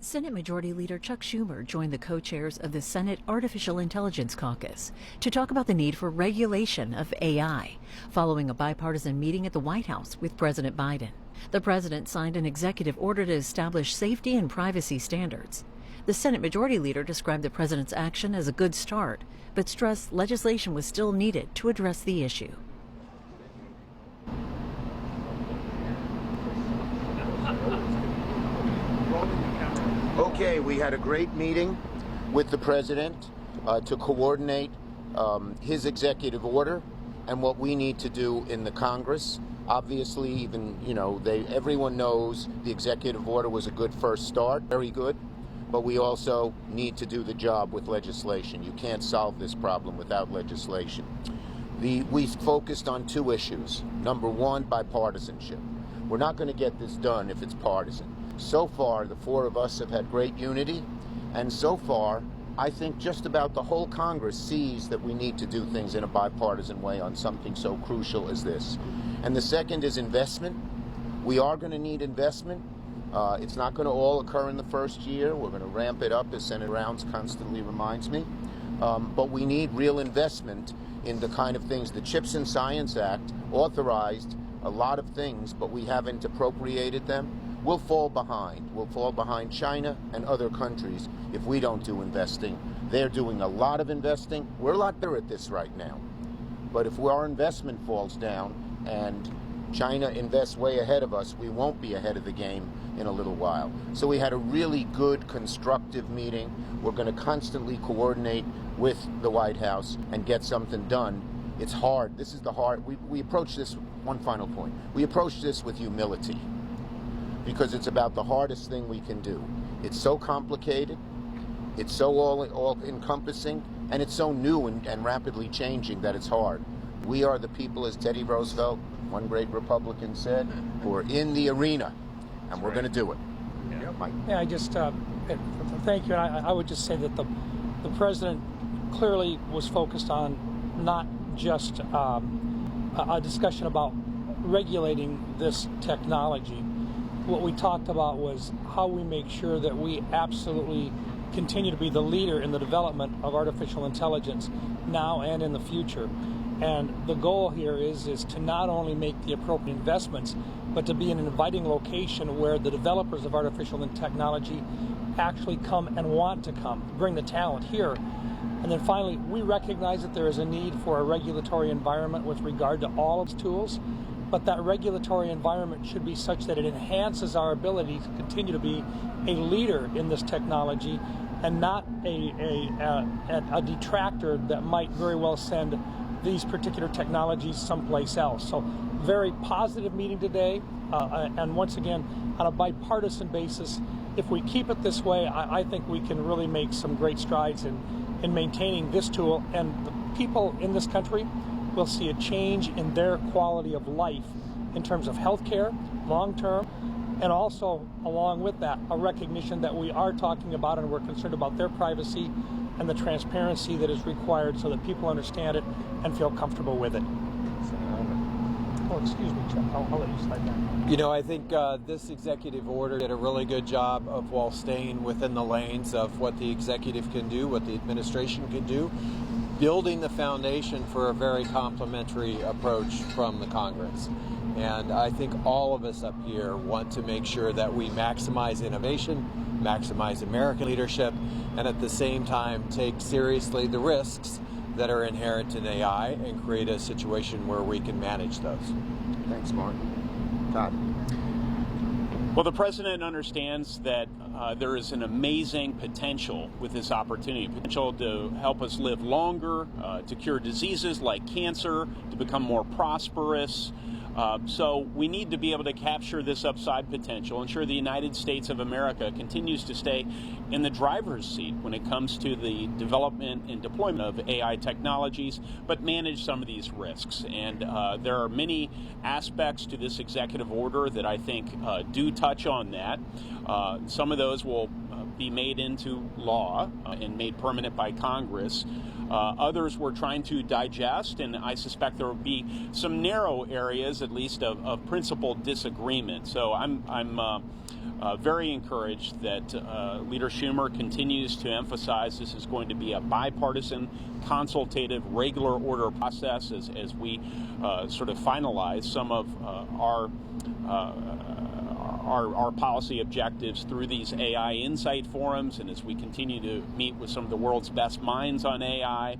Senate Majority Leader Chuck Schumer joined the co-chairs of the Senate Artificial Intelligence Caucus to talk about the need for regulation of AI, following a bipartisan meeting at the White House with President Biden. The president signed an executive order to establish safety and privacy standards. The Senate Majority Leader described the president's action as a good start, but stressed legislation was still needed to address the issue. Okay, we had a great meeting with the president to coordinate his executive order and what we need to do in the Congress. Obviously, even, everyone knows the executive order was a good first start, very good, but we also need to do the job with legislation. You can't solve this problem without legislation. We focused on two issues. Number one, bipartisanship. We're not going to get this done if it's partisan. So far, the four of us have had great unity, and so far, I think just about the whole Congress sees that we need to do things in a bipartisan way on something so crucial as this. And the second is investment. We are going to need investment. It's not going to all occur in the first year. We're going to ramp it up, as Senator Rounds constantly reminds me. But we need real investment in the kind of things. The CHIPS and Science Act authorized a lot of things, but we haven't appropriated them. We'll fall behind. We'll fall behind China and other countries if we don't do investing. They're doing a lot of investing. We're a lot better at this right now. But if our investment falls down and China invests way ahead of us, we won't be ahead of the game in a little while. So we had a really good, constructive meeting. We're going to constantly coordinate with the White House and get something done. It's hard. This is the hard. We approach this, one final point. We approach this with humility, because it's about the hardest thing we can do. It's so complicated, it's so all-encompassing, and it's so new and rapidly changing that it's hard. We are the people, as Teddy Roosevelt, one great Republican, said, who are in the arena, and we're going to do it. Yeah. Mike? Yeah, I just, thank you. I would just say that the president clearly was focused on not just a discussion about regulating this technology. What we talked about was how we make sure that we absolutely continue to be the leader in the development of artificial intelligence now and in the future. And the goal here is to not only make the appropriate investments, but to be an inviting location where the developers of artificial technology actually come and want to come, bring the talent here. And then finally, we recognize that there is a need for a regulatory environment with regard to all its tools. But that regulatory environment should be such that it enhances our ability to continue to be a leader in this technology and not a detractor that might very well send these particular technologies someplace else. So very positive meeting today. And once again, on a bipartisan basis, if we keep it this way, I think we can really make some great strides in maintaining this tool. And the people in this country will see a change in their quality of life in terms of health care, long-term, and also, along with that, a recognition that we are talking about and we're concerned about their privacy and the transparency that is required so that people understand it and feel comfortable with it. Oh, excuse me, Chuck. I'll let you slide down. I think this executive order did a really good job of, while staying within the lanes of what the executive can do, what the administration can do, building the foundation for a very complementary approach from the Congress. And I think all of us up here want to make sure that we maximize innovation, maximize American leadership, and at the same time take seriously the risks that are inherent in AI and create a situation where we can manage those. Thanks, Martin. Todd? Well, the president understands that there is an amazing potential with this opportunity, potential to help us live longer, to cure diseases like cancer, to become more prosperous. So we need to be able to capture this upside potential, ensure the United States of America continues to stay in the driver's seat when it comes to the development and deployment of AI technologies, but manage some of these risks. And there are many aspects to this executive order that I think do touch on that. Some of those will be made into law and made permanent by Congress. Others we're trying to digest, and I suspect there will be some narrow areas, at least, of principled disagreement. So I'm very encouraged that Leader Schumer continues to emphasize this is going to be a bipartisan, consultative, regular order process as we sort of finalize some of our policy objectives through these AI insight forums, and as we continue to meet with some of the world's best minds on AI.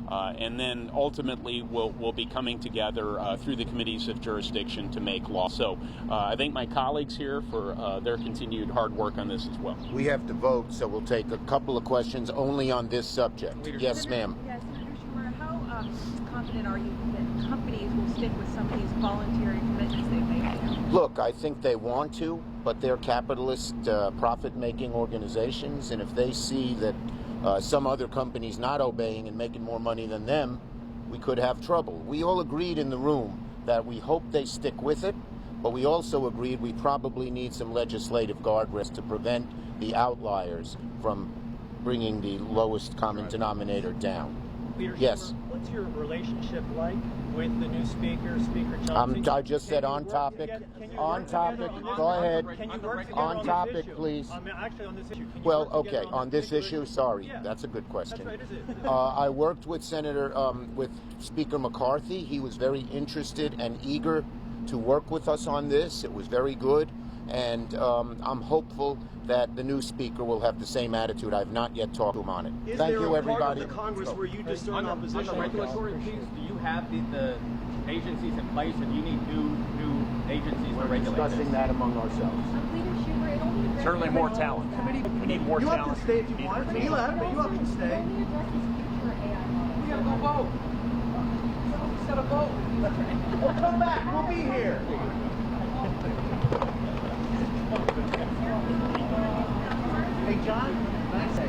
And then ultimately we'll be coming together through the committees of jurisdiction to make law. So I thank my colleagues here for their continued hard work on this as well. We have to vote, so we'll take a couple of questions only on this subject. Yes, ma'am. Yes, Senator Schumer, how confident are you that companies will stick with some of these voluntary commitments they've made? Look, I think they want to, but they're capitalist, profit-making organizations, and if they see that some other companies not obeying and making more money than them, we could have trouble. We all agreed in the room that we hope they stick with it, but we also agreed we probably need some legislative guardrails to prevent the outliers from bringing the lowest common denominator down. Leader Yes. Schumer, what's your relationship like with the new speaker, Speaker Johnson? I just said on topic. On topic. Go ahead. Can you work together On topic, this issue? please. Actually, on this issue. Can you Well, work okay, together on this particular- issue, sorry, Yeah. that's a good question. That's right, is it? I worked with with Speaker McCarthy. He was very interested and eager to work with us on this. It was very good, and I'm hopeful that the new speaker will have the same attitude. I've not yet talked to him on it. Is Thank there you, a everybody. part of the Congress where you discern opposition? On the regulatory piece, do you have the agencies in place, or do you need new agencies to regulate Discussing this? that among ourselves. Leader Schumer, it only addresses Certainly more talent. We need more You talent. have to stay if you want. You have to stay. It only addresses future AI models. We gotta go vote. Someone's gotta vote. Well, come back. We'll be here. Hey, John, can I say?